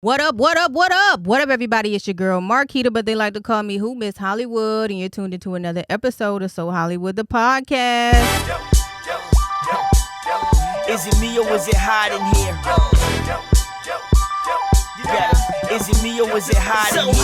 What up, what up, what up? What up, everybody? It's your girl, Marquita, but they like to call me who? Miss Hollywood, and you're tuned into another episode of So Hollywood, the podcast. Is it me or is it hot in here? You got it. Is it me or is it hot in here?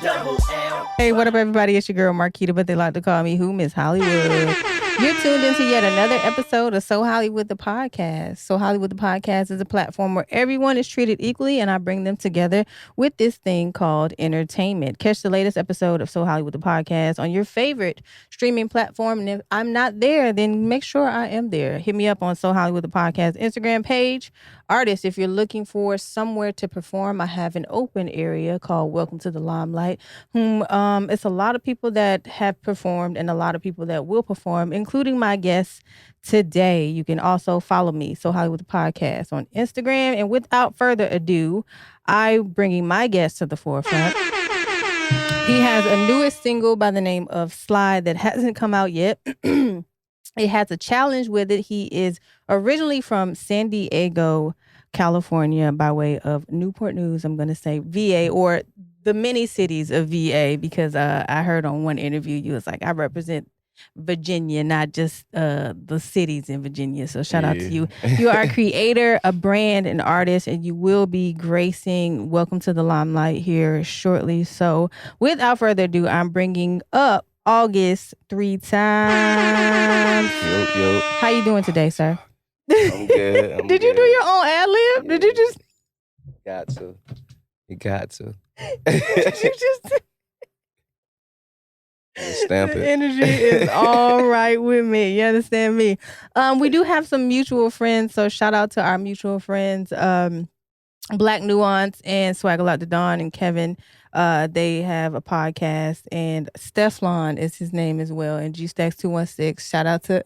H-O-L-L. Hey, what up, everybody? It's your girl, Marquita, but they like to call me who? Miss Hollywood. You're tuned into yet another episode of So Hollywood, the podcast. So Hollywood, the podcast is a platform where everyone is treated equally, and I bring them together with this thing called entertainment. Catch the latest episode of So Hollywood, the podcast on your favorite streaming platform. And if I'm not there, then make sure I am there. Hit me up on So Hollywood, the podcast Instagram page. Artists, if you're looking for somewhere to perform, I have an open area called Welcome to the Limelight. It's a lot of people that have performed and a lot of people that will perform, including my guests today. You can also follow me, So Hollywood the Podcast, on Instagram. And without further ado, I'm bringing my guest to the forefront. He has a newest single by the name of Slide that hasn't come out yet. It has a challenge with it. He is originally from San Diego, California, by way of Newport News. I'm going to say VA, or the many cities of VA, because I heard on one interview you was like, I represent Virginia, not just the cities in Virginia. So shout out to you. You are a creator, a brand, an artist, and you will be gracing Welcome to the Limelight here shortly. So without further ado, I'm bringing up August 3X. Yo. How you doing today, sir? I'm good. Did you do your own ad-lib? Yeah. Did you just... Got to. You got to. Did you just... Stamp The it. energy is all right with me. You understand me? We do have some mutual friends, so shout out to our mutual friends, Black Nuance and Swag a Lot to Dawn and Kevin. They have a podcast, and Steflon is his name as well, and G-Stacks 216. Shout out to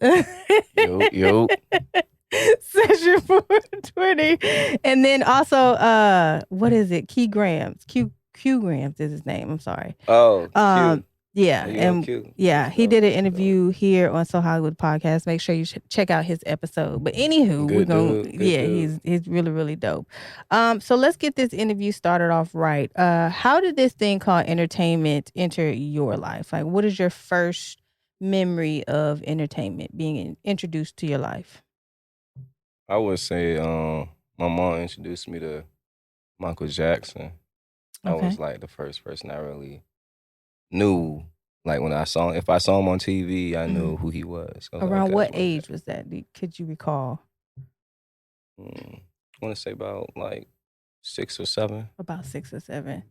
Yo. Session 420. And then also, what is it? Q Grams is his name. I'm sorry. Oh, cute. Yeah, and cute. yeah, he did an interview here on So Hollywood Podcast. Make sure you check out his episode. But anywho, Good we're gonna dude. he's really, really dope. So let's get this interview started off right. How did this thing called entertainment enter your life? Like, what is your first memory of entertainment being introduced to your life? I would say my mom introduced me to Michael Jackson. That Okay. was like the first person I really knew. Like when if I saw him on TV, I knew who he was. I was like, Around okay, what that's Michael age was that? Could you recall? Jackson. I want to say about like 6 or 7. About 6 or 7.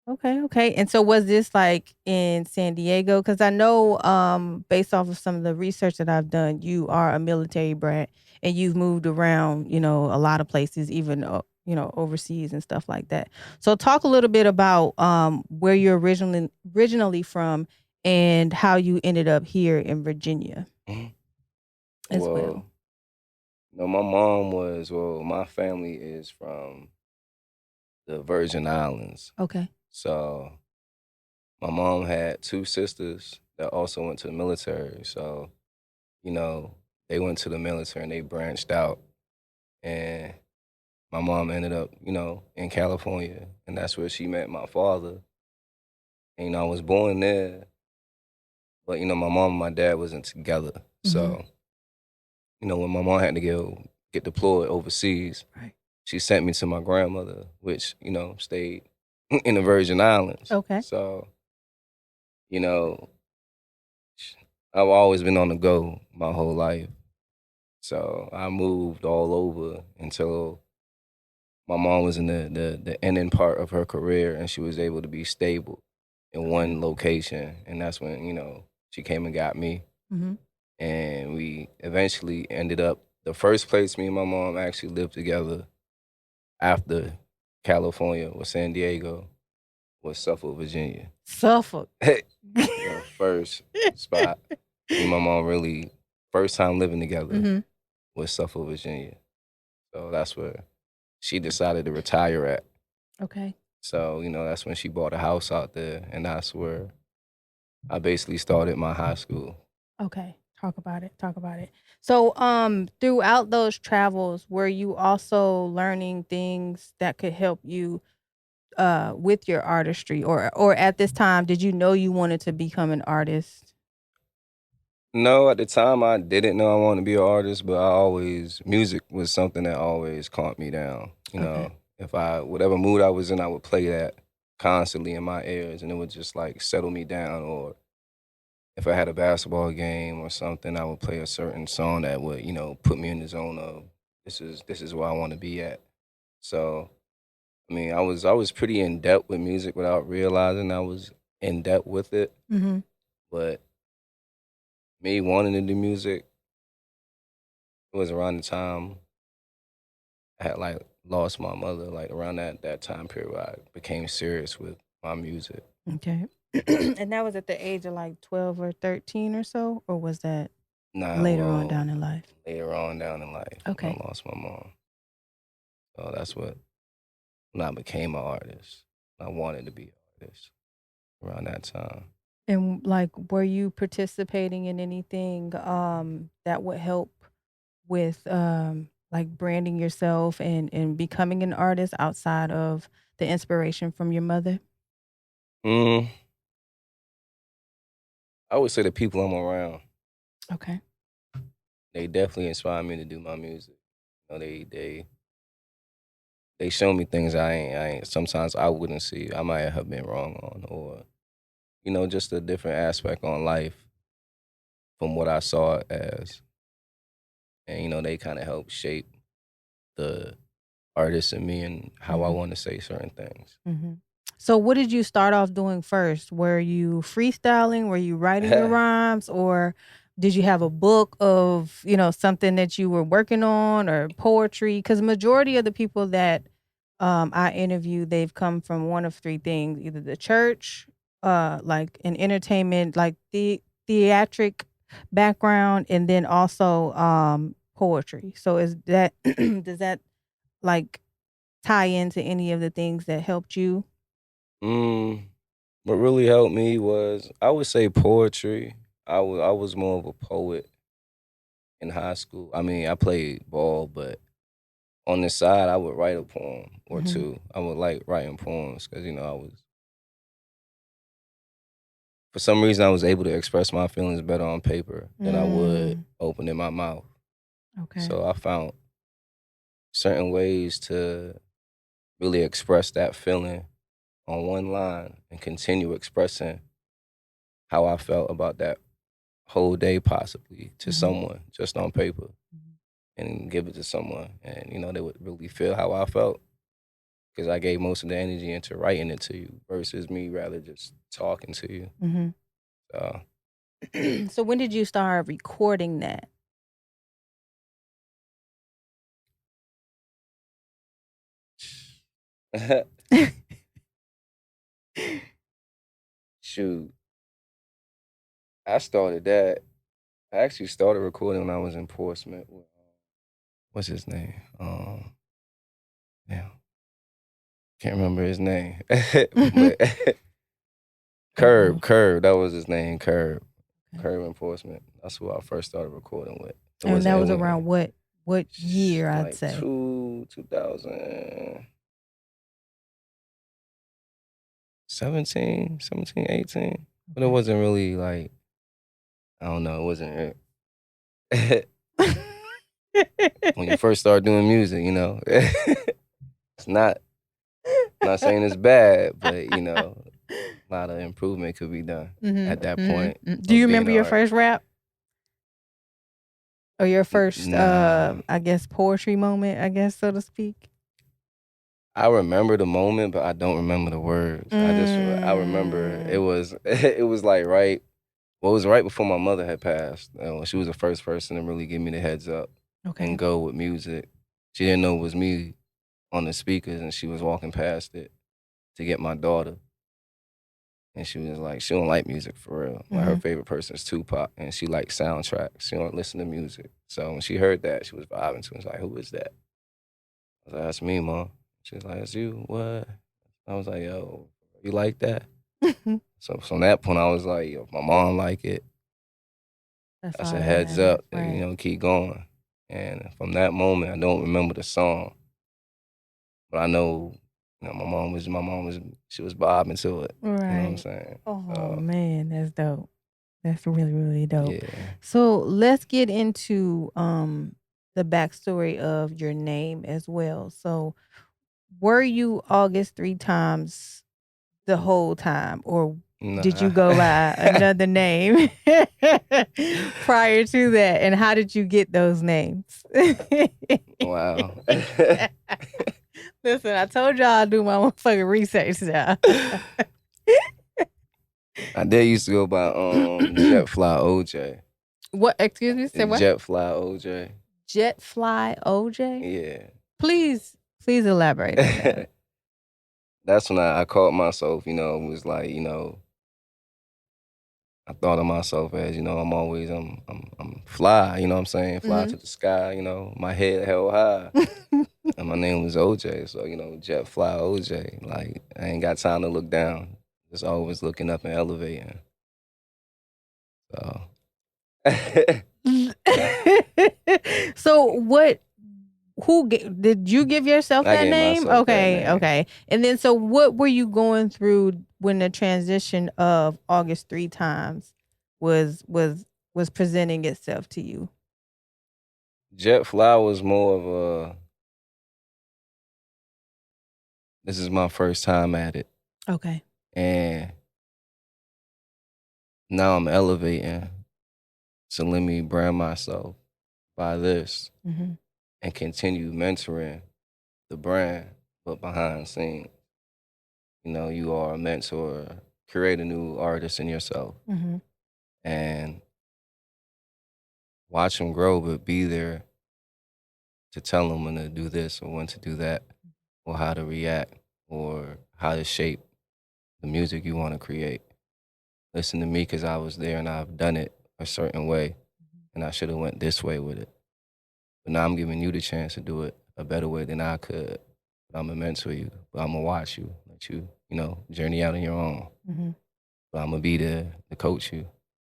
Okay. And so was this like in San Diego? Because I know based off of some of the research that I've done, you are a military brat and you've moved around, a lot of places, even, overseas and stuff like that. So talk a little bit about where you're originally from and how you ended up here in Virginia as well. No, my family is from the Virgin Islands. Okay. So my mom had 2 sisters that also went to the military. So, they went to the military and they branched out. And my mom ended up, in California. And that's where she met my father. And, I was born there. But, my mom and my dad wasn't together. So, when my mom had to get deployed overseas, Right. she sent me to my grandmother, which, stayed in the Virgin Islands. Okay. So, I've always been on the go my whole life. So I moved all over until my mom was in the ending part of her career and she was able to be stable in one location. And that's when, she came and got me. Mm-hmm. And we eventually ended up, the first place me and my mom actually lived together after California was San Diego, was Suffolk, Virginia. Suffolk. The first spot me and my mom really, first time living together was Suffolk, Virginia. So that's where she decided to retire at. Okay. So, that's when she bought a house out there, and that's where I basically started my high school. Okay. Talk about it. Talk about it. So, throughout those travels, were you also learning things that could help you with your artistry, or at this time, did you know you wanted to become an artist? No, at the time I didn't know I wanted to be an artist, but music was something that always calmed me down. You Okay. know, if whatever mood I was in, I would play that constantly in my ears and it would just like settle me down. Or if I had a basketball game or something, I would play a certain song that would, put me in the zone of this is where I want to be at. So, I mean, I was pretty in depth with music without realizing I was in depth with it. Mhm. But me wanting to do music, it was around the time I had like lost my mother, like around that time period where I became serious with my music. Okay. And that was at the age of like 12 or 13 or so, or was that Nah, later on well, down in life? later on down in life when Okay. I lost my mom. So that's when I became an artist. I wanted to be an artist around that time. And like, were you participating in anything that would help with like branding yourself and becoming an artist outside of the inspiration from your mother? Mm, I would say the people I'm around, Okay. they definitely inspire me to do my music. They show me things I ain't sometimes I wouldn't see. I might have been wrong on, or just a different aspect on life from what I saw it as. And they kind of help shape the artist in me and how I Mhm. want to say certain things. Mhm. So what did you start off doing first? Were you freestyling? Were you writing your rhymes, or did you have a book of, something that you were working on, or poetry? Cuz majority of the people that I interview, they've come from one of three things: either the church, like an entertainment, like the theatric background, and then also poetry. So is that does that like tie into any of the things that helped you? mm, what really helped me was I would say poetry. I was more of a poet in high school. I mean, I played ball, but on the side, I would write a poem or Mhm. two. I would like writing poems because for some reason I was able to express my feelings better on paper than I would Mm, opening my mouth. okay. So I found certain ways to really express that feeling on one line and continue expressing how I felt about that whole day possibly to Mhm. someone just on paper Mhm. and give it to someone and they would really feel how I felt because I gave most of the energy into writing it to you versus me rather just talking to you. Mhm. So So when did you start recording that? shoot, I started that. I actually started recording when I was in Portsmouth. What's his name? Damn, can't remember his name. But That's all. Curb, that was his name, Curb. Okay. Curb in Portsmouth. That's who I first started recording with. And that It was wasn't around what year, I'd like say? 2017, 18. But it Okay. wasn't really like, I don't know, it wasn't when you first start doing music. It's not saying it's bad, but a lot of improvement could be done Mhm. at that Mhm. point Do you of being remember an your artist. first rap or your first Nah. I guess poetry moment, I guess so to speak? I remember the moment, but I don't remember the words. I remember it Mm. was it was like it was right before my mother had passed. She was the first person to really give me the heads up and Okay. go with music. She didn't know it was me on the speakers, and she was walking past it to get my daughter. And she was like, she don't like music for real. Like her Mhm. favorite person is Tupac, and she likes soundtracks. She don't listen to music. So when she heard that, she was vibing to it. She was like, who is that? I was like, that's me, mom. She was like, it's you? What? I was like, yo, you like that? So from that point, I was like, yo, my mom like it. That's I all said, that heads matters, up, right? you know, keep going. And from that moment, I don't remember the song, but I know, you know, she was bobbing to it. You know what I'm Right. saying? Oh man, that's dope. That's really, really dope. Yeah. So let's get into the backstory of your name as well. So were you August 3 times the whole time, or did you Nah. go by another name prior to that? And how did you get those names? Wow. Listen, I told y'all I'd do my motherfucking research now. I did used to go by Jetfly OJ. What? Excuse me? Say what? Jetfly OJ. Jetfly OJ? Yeah. Please elaborate on that. That's when I caught myself, you know, was like, you know, I thought of myself as, you know, I'm fly, you know what I'm saying? Fly to the sky, you know, my head held high. And my name was OJ, so, you know, Jetfly OJ. Like, I ain't got time to look down. Just always looking up and elevating. So. So what? Did you give yourself I that gave name? myself that Okay, name. okay. And then, so what were you going through when the transition of August 3 times was presenting itself to you? Jetfly was more of this is my first time at it. Okay. And now I'm elevating. So let me brand myself by this Mm-hmm. and continue mentoring the brand, but behind the scenes. You know, you are a mentor, create a new artist in yourself Mm-hmm. and watch them grow, but be there to tell them when to do this or when to do that, or how to react, or how to shape the music you want to create. Listen to me because I was there and I've done it a certain way, and I should have went this way with it. But now I'm giving you the chance to do it a better way than I could. But I'm gonna mentor you, but I'm gonna watch you, let you, you know, journey out on your own. Mm-hmm. But I'm gonna be there to coach you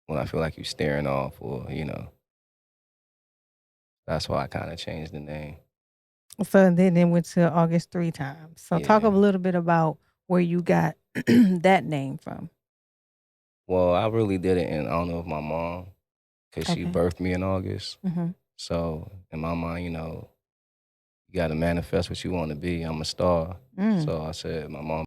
when I feel like you're staring off, or you know. That's why I kind of changed the name. So then it went to August 3 times. So talk a Yeah. little bit about where you got that name from. Well, I really did it in honor of my mom, because she Okay. birthed me in August. Mm-hmm. So in my mind, you know, you got to manifest what you want to be. I'm a star. Mm. So I said, my mom